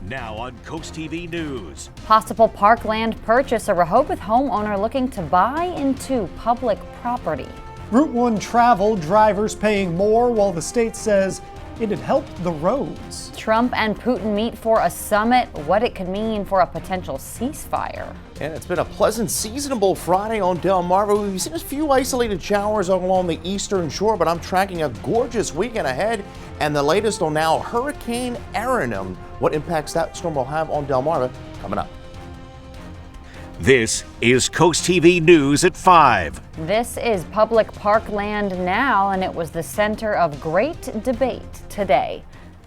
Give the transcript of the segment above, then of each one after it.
Now on CoastTV News. Possible parkland purchase, a Rehoboth homeowner looking to buy into public property. Route 1 travel drivers paying more while the state says it'd help the roads. Trump and Putin meet for a summit, what it could mean for a potential ceasefire. And it's been a pleasant, seasonable Friday on Delmarva. We've seen a few isolated showers along the eastern shore, but I'm tracking a gorgeous weekend ahead. And the latest on now, Hurricane Erin. What impacts that storm will have on Delmarva coming up. This is CoastTV News at 5. This is public parkland now, and it was the center of great debate today.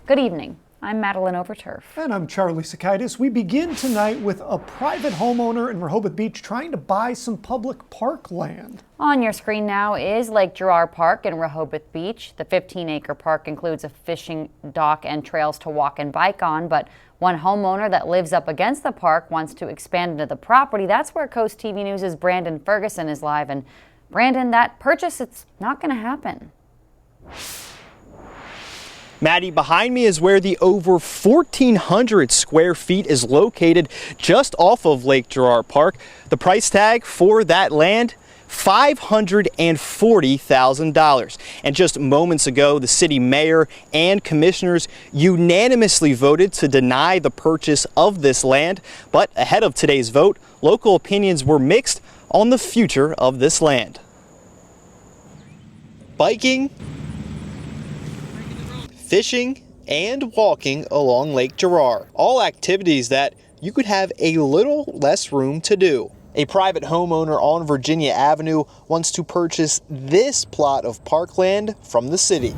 Good evening. I'm Madeline Overturf. And I'm Charlie Sakaitis. We begin tonight with a private homeowner in Rehoboth Beach trying to buy some public parkland. On your screen now is Lake Gerar Park in Rehoboth Beach. The 15-acre park includes a fishing dock and trails to walk and bike on, but one homeowner that lives up against the park wants to expand into the property. That's where CoastTV News' Brandon Ferguson is live. And Brandon, that purchase, it's not going to happen. Maddie, behind me is where the over 1,400 square feet is located just off of Lake Gerar Park. The price tag for that land, $540,000. And just moments ago, the city mayor and commissioners unanimously voted to deny the purchase of this land. But ahead of today's vote, local opinions were mixed on the future of this land. Biking, fishing, and walking along Lake Gerar. All activities that you could have a little less room to do. A private homeowner on Virginia Avenue wants to purchase this plot of parkland from the city.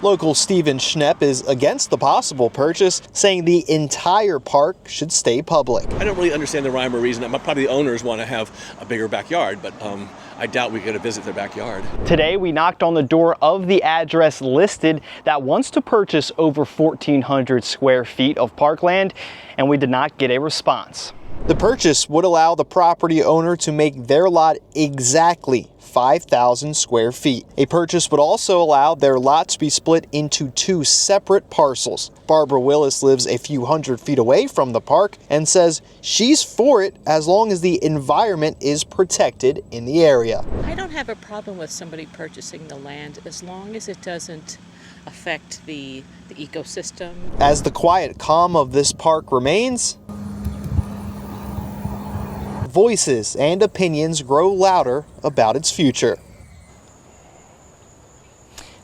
Local Stephen Schnepp is against the possible purchase, saying the entire park should stay public. I don't really understand the rhyme or reason. Probably the owners want to have a bigger backyard, but I doubt we get to visit their backyard. Today, we knocked on the door of the address listed that wants to purchase over 1,400 square feet of parkland, and we did not get a response. The purchase would allow the property owner to make their lot exactly 5,000 square feet. A purchase would also allow their lot to be split into two separate parcels. Barbara Willis lives a few hundred feet away from the park and says she's for it as long as the environment is protected in the area. I don't have a problem with somebody purchasing the land as long as it doesn't affect the ecosystem. As the quiet calm of this park remains, voices and opinions grow louder about its future.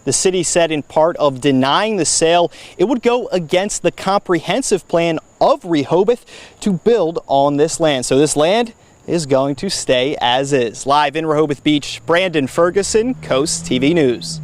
The city said in part of denying the sale, it would go against the comprehensive plan of Rehoboth to build on this land. So this land is going to stay as is. Live in Rehoboth Beach, Brandon Ferguson, CoastTV News.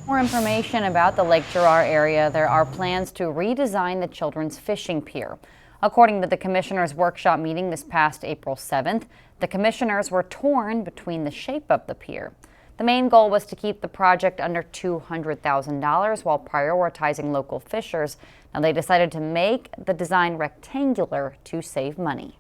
More information about the Lake Gerar area. There are plans to redesign the children's fishing pier. According to the commissioners' workshop meeting this past April 7th, the commissioners were torn between the shape of the pier. The main goal was to keep the project under $200,000 while prioritizing local fishers. Now they decided to make the design rectangular to save money.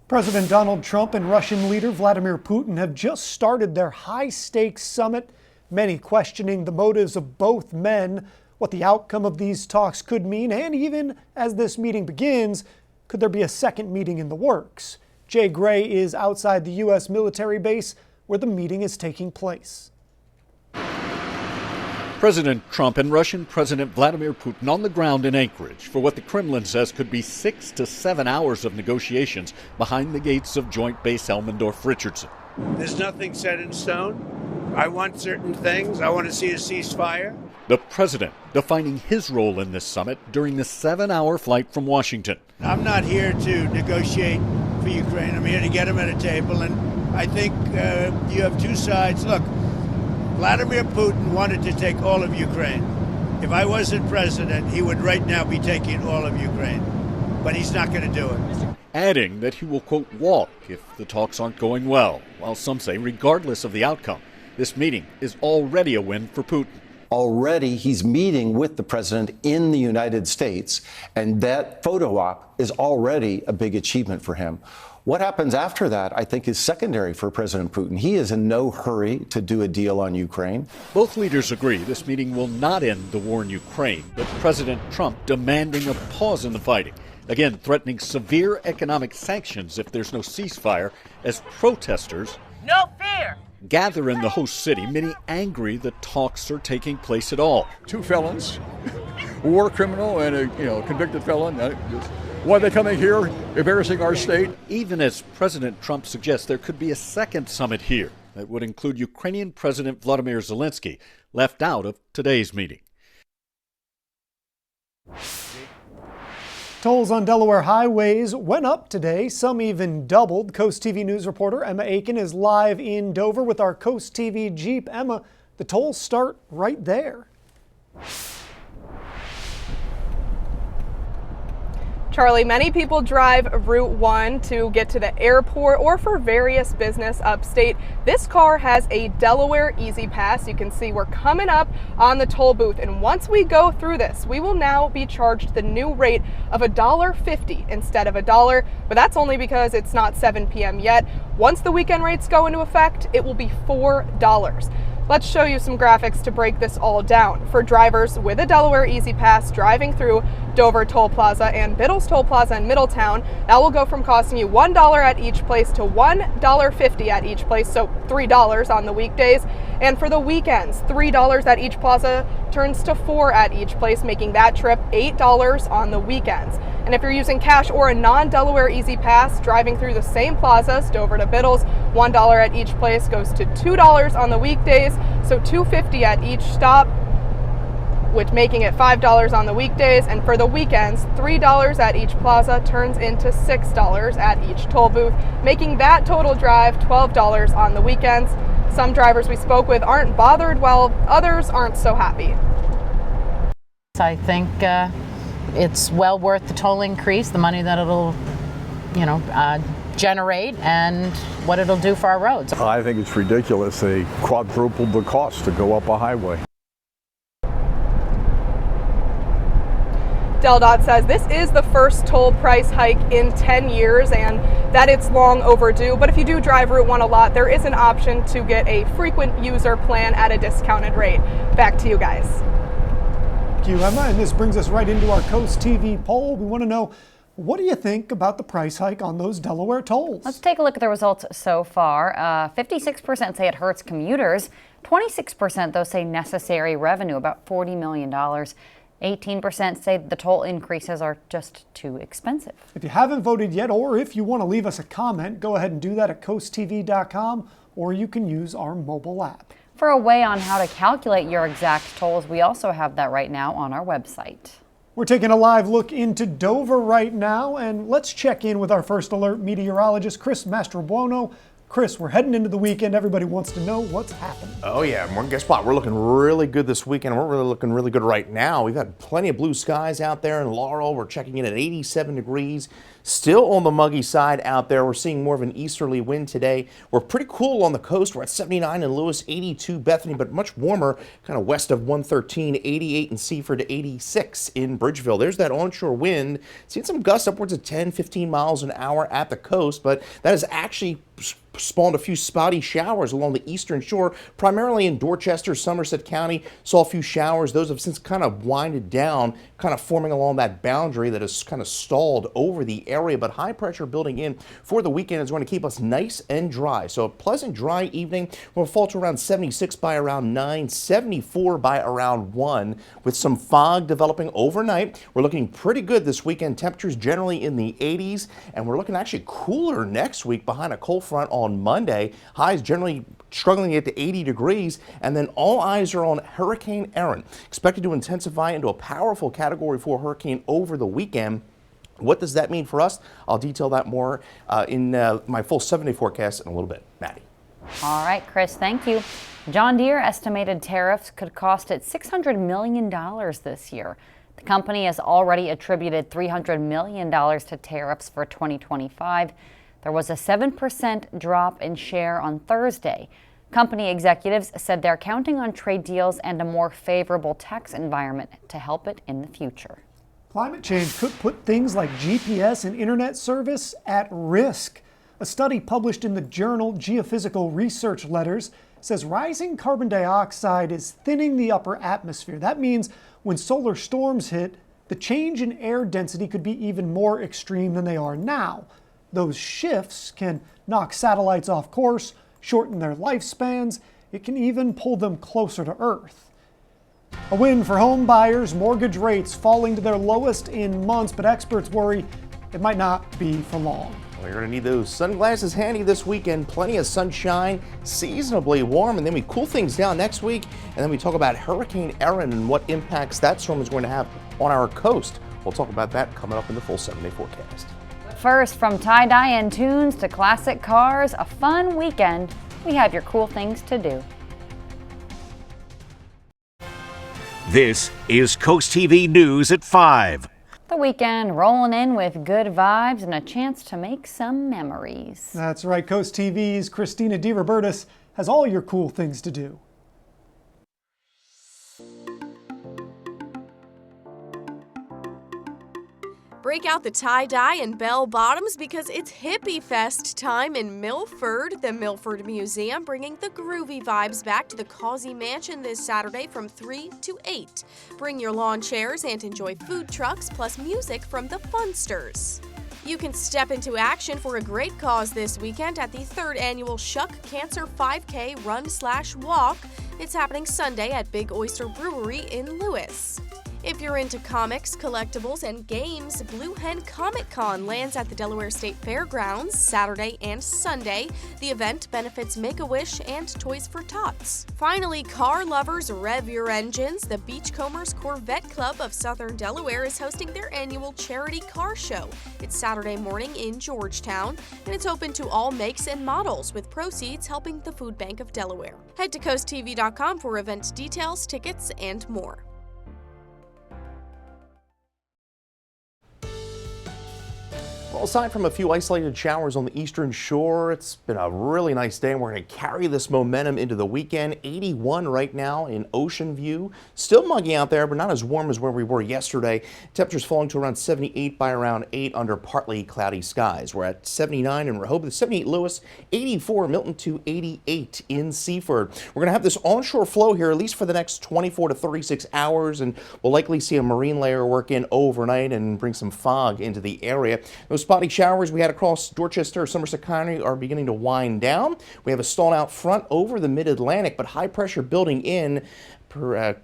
President Donald Trump and Russian leader Vladimir Putin have just started their high-stakes summit, many questioning the motives of both men, what the outcome of these talks could mean, and even as this meeting begins, could there be a second meeting in the works? Jay Gray is outside the U.S. military base where the meeting is taking place. President Trump and Russian President Vladimir Putin on the ground in Anchorage for what the Kremlin says could be 6 to 7 hours of negotiations behind the gates of Joint Base Elmendorf-Richardson. There's nothing set in stone. I want certain things. I want to see a ceasefire. The president defining his role in this summit during the 7-hour flight from Washington. I'm not here to negotiate for Ukraine. I'm here to get them at a table, and I think you have two sides. Look, Vladimir Putin wanted to take all of Ukraine. If I wasn't president, he would right now be taking all of Ukraine, but he's not going to do it. Adding that he will, quote, walk if the talks aren't going well, while some say regardless of the outcome, this meeting is already a win for Putin. Already, he's meeting with the president in the United States, and that photo op is already a big achievement for him. What happens after that, I think, is secondary for President Putin. He is in no hurry to do a deal on Ukraine. Both leaders agree this meeting will not end the war in Ukraine, but President Trump demanding a pause in the fighting, again threatening severe economic sanctions if there's no ceasefire, as protesters gather in the host city, many angry that talks are taking place at all. Two felons, a war criminal and a convicted felon. Why are they coming here, embarrassing our state? Even as President Trump suggests there could be a second summit here that would include Ukrainian President Vladimir Zelensky, left out of today's meeting. Tolls on Delaware highways went up today, some even doubled. Coast TV News reporter Emma Aiken is live in Dover with our Coast TV Jeep. Emma, the tolls start right there. Charlie, many people drive Route 1 to get to the airport or for various business upstate. This car has a Delaware Easy Pass. You can see we're coming up on the toll booth, and once we go through this, we will now be charged the new rate of $1.50 instead of $1, but that's only because it's not 7 p.m. yet. Once the weekend rates go into effect, it will be $4. Let's show you some graphics to break this all down. For drivers with a Delaware Easy Pass driving through Dover Toll Plaza and Biddle's Toll Plaza in Middletown, that will go from costing you $1 at each place to $1.50 at each place, so $3 on the weekdays. And for the weekends, $3 at each plaza turns to $4 at each place, making that trip $8 on the weekends. And if you're using cash or a non-Delaware Easy Pass driving through the same plazas, Dover to Biddle's, $1 at each place goes to $2 on the weekdays, so $2.50 at each stop, which making it $5 on the weekdays. And for the weekends, $3 at each plaza turns into $6 at each toll booth, making that total drive $12 on the weekends. Some drivers we spoke with aren't bothered, while others aren't so happy. I think it's well worth the toll increase, the money that it'll, generate, and what it'll do for our roads. I think it's ridiculous. They quadrupled the cost to go up a highway. DelDOT says this is the first toll price hike in 10 years and that it's long overdue. But if you do drive Route 1 a lot, there is an option to get a frequent user plan at a discounted rate. Back to you guys. Thank you, Emma. And this brings us right into our Coast TV poll. We want to know, what do you think about the price hike on those Delaware tolls? Let's take a look at the results so far. 56% say it hurts commuters. 26% though say necessary revenue, about $40 million. 18% say the toll increases are just too expensive. If you haven't voted yet, or if you want to leave us a comment, go ahead and do that at coasttv.com, or you can use our mobile app. For a way on how to calculate your exact tolls, we also have that right now on our website. We're taking a live look into Dover right now, and let's check in with our first alert meteorologist, Chris Mastrobuono. Chris, we're heading into the weekend. Everybody wants to know what's happening. Oh yeah, guess what? We're looking really good this weekend. We're really looking really good right now. We've got plenty of blue skies out there in Laurel. We're checking in at 87 degrees. Still on the muggy side out there. We're seeing more of an easterly wind today. We're pretty cool on the coast. We're at 79 in Lewis, 82 Bethany, but much warmer kind of west of 113, 88 in Seaford, 86 in Bridgeville. There's that onshore wind. Seeing some gusts upwards of 10, 15 miles an hour at the coast, but that has actually spawned a few spotty showers along the eastern shore, primarily in Dorchester, Somerset County. Saw a few showers. Those have since kind of winded down, kind of forming along that boundary that is kind of stalled over the area, but high pressure building in for the weekend is going to keep us nice and dry. So a pleasant dry evening. We'll fall to around 76 by around 9, 74 by around 1 with some fog developing overnight. We're looking pretty good this weekend. Temperatures generally in the 80s, and we're looking actually cooler next week behind a cold front on Monday. Highs generally struggling at 80 degrees, and then all eyes are on Hurricane Erin, expected to intensify into a powerful Category 4 hurricane over the weekend. What does that mean for us? I'll detail that more in my full 7-day forecast in a little bit. Maddie. All right, Chris, thank you. John Deere estimated tariffs could cost it $600 million this year. The company has already attributed $300 million to tariffs for 2025. There was a 7% drop in share on Thursday. Company executives said they're counting on trade deals and a more favorable tax environment to help it in the future. Climate change could put things like GPS and internet service at risk. A study published in the journal Geophysical Research Letters says rising carbon dioxide is thinning the upper atmosphere. That means when solar storms hit, the change in air density could be even more extreme than they are now. Those shifts can knock satellites off course, shorten their lifespans. It can even pull them closer to Earth. A win for home buyers, mortgage rates falling to their lowest in months, but experts worry it might not be for long. Well, you're going to need those sunglasses handy this weekend. Plenty of sunshine, seasonably warm, and then we cool things down next week. And then we talk about Hurricane Erin and what impacts that storm is going to have on our coast. We'll talk about that coming up in the full 7-day forecast. First, from tie-dye and tunes to classic cars, a fun weekend. We have your cool things to do. This is Coast TV News at 5. The weekend rolling in with good vibes and a chance to make some memories. That's right. Coast TV's Christina DeRobertis has all your cool things to do. Break out the tie-dye and bell bottoms because it's Hippie Fest time in Milford. The Milford Museum bringing the groovy vibes back to the Causey Mansion this Saturday from 3 to 8. Bring your lawn chairs and enjoy food trucks plus music from the Funsters. You can step into action for a great cause this weekend at the 3rd annual Shuck Cancer 5K Run/Walk. It's happening Sunday at Big Oyster Brewery in Lewis. If you're into comics, collectibles, and games, Blue Hen Comic Con lands at the Delaware State Fairgrounds Saturday and Sunday. The event benefits Make-A-Wish and Toys for Tots. Finally, car lovers, rev your engines. The Beachcombers Corvette Club of Southern Delaware is hosting their annual charity car show. It's Saturday morning in Georgetown, and it's open to all makes and models, with proceeds helping the Food Bank of Delaware. Head to CoastTV.com for event details, tickets, and more. Well, aside from a few isolated showers on the eastern shore, it's been a really nice day, and we're going to carry this momentum into the weekend. 81 right now in Ocean View. Still muggy out there, but not as warm as where we were yesterday. Temperatures falling to around 78 by around 8 under partly cloudy skies. We're at 79 in Rehoboth, 78 Lewis, 84 Milton to 88 in Seaford. We're going to have this onshore flow here at least for the next 24 to 36 hours, and we'll likely see a marine layer work in overnight and bring some fog into the area. Those spotty showers we had across Dorchester, Somerset County are beginning to wind down. We have a stalled out front over the mid-Atlantic, but high pressure building in,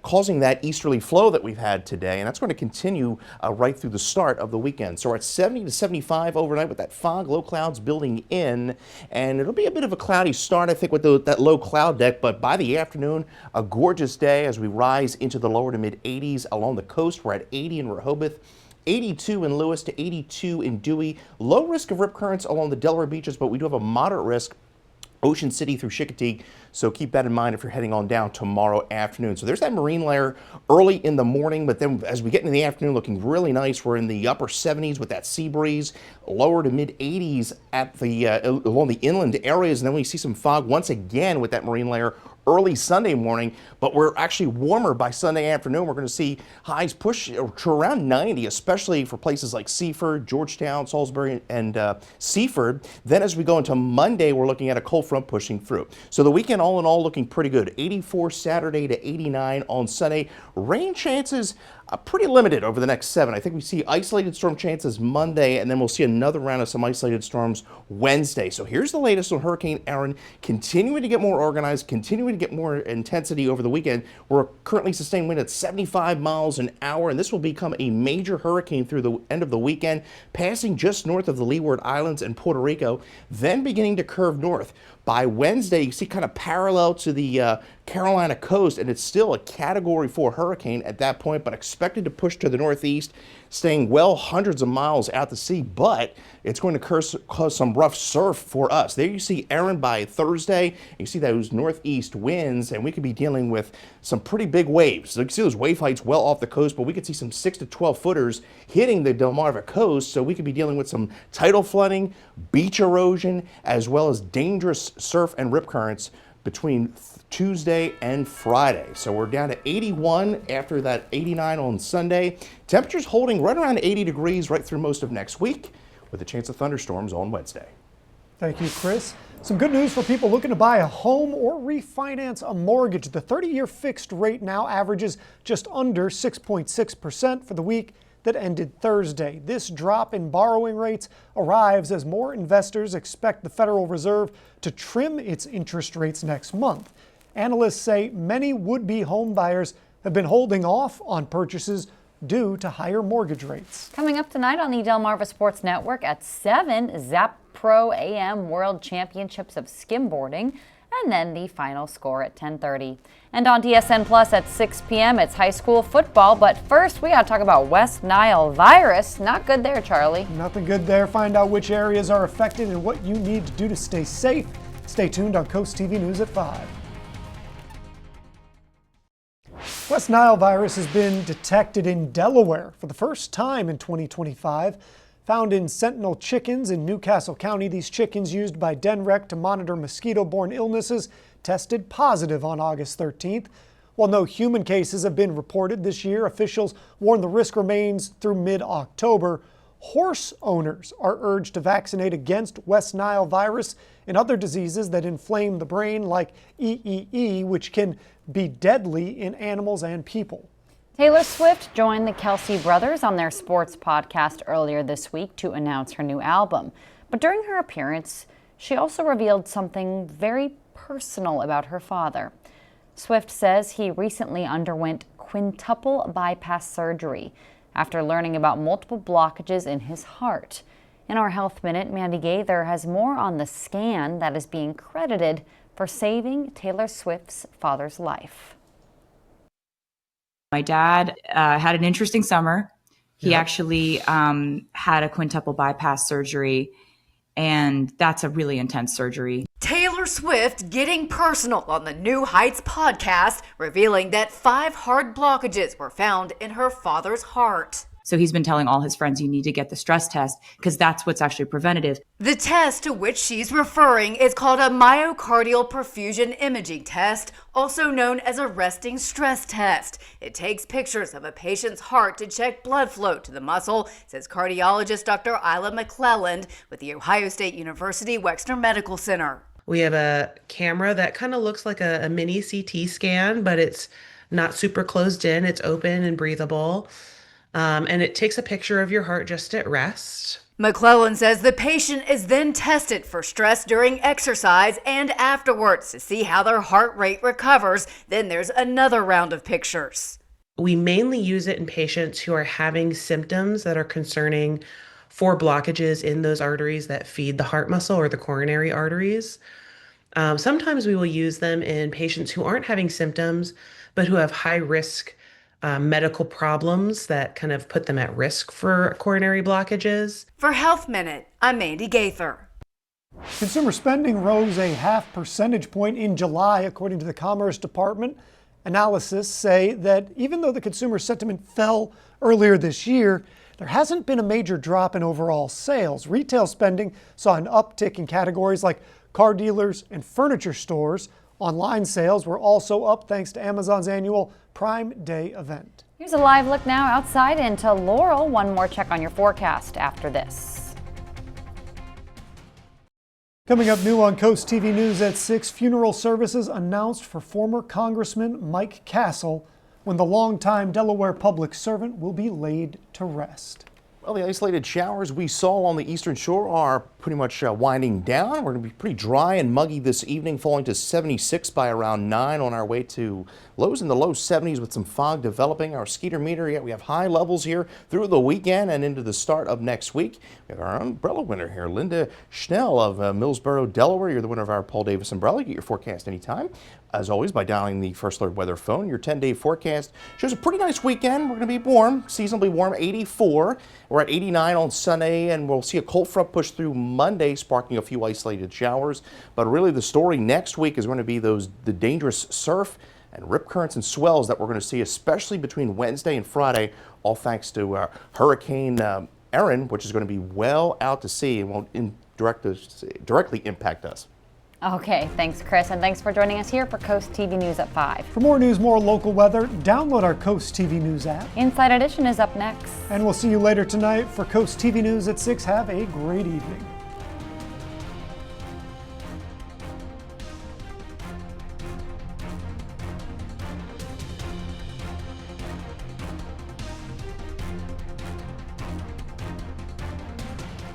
causing that easterly flow that we've had today, and that's going to continue right through the start of the weekend. So we're at 70 to 75 overnight with that fog, low clouds building in, and it'll be a bit of a cloudy start, I think, with that low cloud deck, but by the afternoon, a gorgeous day as we rise into the lower to mid-80s along the coast. We're at 80 in Rehoboth, 82 in Lewis to 82 in Dewey. Low risk of rip currents along the Delaware beaches, but we do have a moderate risk Ocean City through Chincoteague, so keep that in mind if you're heading on down tomorrow afternoon. So there's that marine layer early in the morning, but then as we get into the afternoon, looking really nice. We're in the upper 70s with that sea breeze, lower to mid 80s at the along the inland areas, and then we see some fog once again with that marine layer early Sunday morning, but we're actually warmer by Sunday afternoon. We're going to see highs push to around 90, especially for places like Seaford, Georgetown, Salisbury, and Seaford. Then as we go into Monday, we're looking at a cold front pushing through. So the weekend all in all looking pretty good. 84 Saturday to 89 on Sunday. Rain chances pretty limited over the next 7. I think we see isolated storm chances Monday, and then we'll see another round of some isolated storms Wednesday. So here's the latest on Hurricane Erin, continuing to get more organized, continuing to get more intensity over the weekend. We're currently sustained wind at 75 miles an hour, and this will become a major hurricane through the end of the weekend, passing just north of the Leeward Islands and Puerto Rico, then beginning to curve north. By Wednesday, you see kind of parallel to the Carolina coast, and it's still a Category 4 hurricane at that point, but expected to push to the northeast, staying well hundreds of miles out to sea, but it's going to cause some rough surf for us. There you see Erin by Thursday. You see those northeast winds, and we could be dealing with some pretty big waves. So you can see those wave heights well off the coast, but we could see some 6 to 12 footers hitting the Delmarva coast, so we could be dealing with some tidal flooding, beach erosion, as well as dangerous surf and rip currents between Tuesday and Friday. So we're down to 81 after that 89 on Sunday. Temperatures holding right around 80 degrees right through most of next week, with a chance of thunderstorms on Wednesday. Thank you, Chris. Some good news for people looking to buy a home or refinance a mortgage. The 30-year fixed rate now averages just under 6.6% for the week that ended Thursday. This drop in borrowing rates arrives as more investors expect the Federal Reserve to trim its interest rates next month. Analysts say many would-be home buyers have been holding off on purchases due to higher mortgage rates. Coming up tonight on the Delmarva Sports Network at 7, Zap Pro AM World Championships of Skimboarding, and then the final score at 10:30. And on DSN Plus at 6 p.m., it's high school football. But first, we got to talk about West Nile virus. Not good there, Charlie. Nothing good there. Find out which areas are affected and what you need to do to stay safe. Stay tuned on CoastTV News at 5. West Nile virus has been detected in Delaware for the first time in 2025. Found in sentinel chickens in Newcastle County, these chickens used by DenRec to monitor mosquito-borne illnesses tested positive on August 13th. While no human cases have been reported this year, officials warn the risk remains through mid-October. Horse owners are urged to vaccinate against West Nile virus and other diseases that inflame the brain like EEE, which can be deadly in animals and people. Taylor Swift joined the Kelsey brothers on their sports podcast earlier this week to announce her new album. But during her appearance, she also revealed something very personal about her father. Swift says he recently underwent quintuple bypass surgery after learning about multiple blockages in his heart. In our Health Minute, Mandy Gaither has more on the scan that is being credited for saving Taylor Swift's father's life. My dad had an interesting summer. He actually had a quintuple bypass surgery, and that's a really intense surgery. Taylor Swift getting personal on the New Heights podcast, revealing that 5 hard blockages were found in her father's heart. So he's been telling all his friends, you need to get the stress test because that's what's actually preventative. The test to which she's referring is called a myocardial perfusion imaging test, also known as a resting stress test. It takes pictures of a patient's heart to check blood flow to the muscle, says cardiologist Dr. Isla McClelland with the Ohio State University Wexner Medical Center. We have a camera that kind of looks like a mini CT scan, but it's not super closed in. It's open and breathable. And it takes a picture of your heart just at rest. McClellan says the patient is then tested for stress during exercise and afterwards to see how their heart rate recovers. Then there's another round of pictures. We mainly use it in patients who are having symptoms that are concerning for blockages in those arteries that feed the heart muscle or the coronary arteries. Sometimes we will use them in patients who aren't having symptoms, but who have high risk medical problems that kind of put them at risk for coronary blockages. For Health Minute, I'm Mandy Gaither. Consumer spending rose a 0.5 percentage point in July, according to the Commerce Department. Analysts say that even though the consumer sentiment fell earlier this year, there hasn't been a major drop in overall sales. Retail spending saw an uptick in categories like car dealers and furniture stores. Online sales were also up thanks to Amazon's annual Prime Day event. Here's a live look now outside into Laurel. One more check on your forecast after this. Coming up new on Coast TV News at 6, funeral services announced for former Congressman Mike Castle when the longtime Delaware public servant will be laid to rest. Well, the isolated showers we saw on the eastern shore are pretty much winding down. We're going to be pretty dry and muggy this evening, falling to 76 by around 9 on our way to lows in the low 70s with some fog developing. Our skeeter meter, we have high levels here through the weekend and into the start of next week. We have our umbrella winner here, Linda Schnell of Millsboro, Delaware. You're the winner of our Paul Davis umbrella. Get your forecast anytime. As always, by dialing the First Alert Weather phone. Your 10-day forecast shows a pretty nice weekend. We're going to be warm, seasonably warm, 84. We're at 89 on Sunday, and we'll see a cold front push through Monday, sparking a few isolated showers. But really, the story next week is going to be the dangerous surf and rip currents and swells that we're going to see, especially between Wednesday and Friday, all thanks to Hurricane Erin, which is going to be well out to sea and won't directly impact us. Okay, thanks, Chris, and thanks for joining us here for Coast TV News at 5. For more news, more local weather, download our Coast TV News app. Inside Edition is up next. And we'll see you later tonight for Coast TV News at 6. Have a great evening.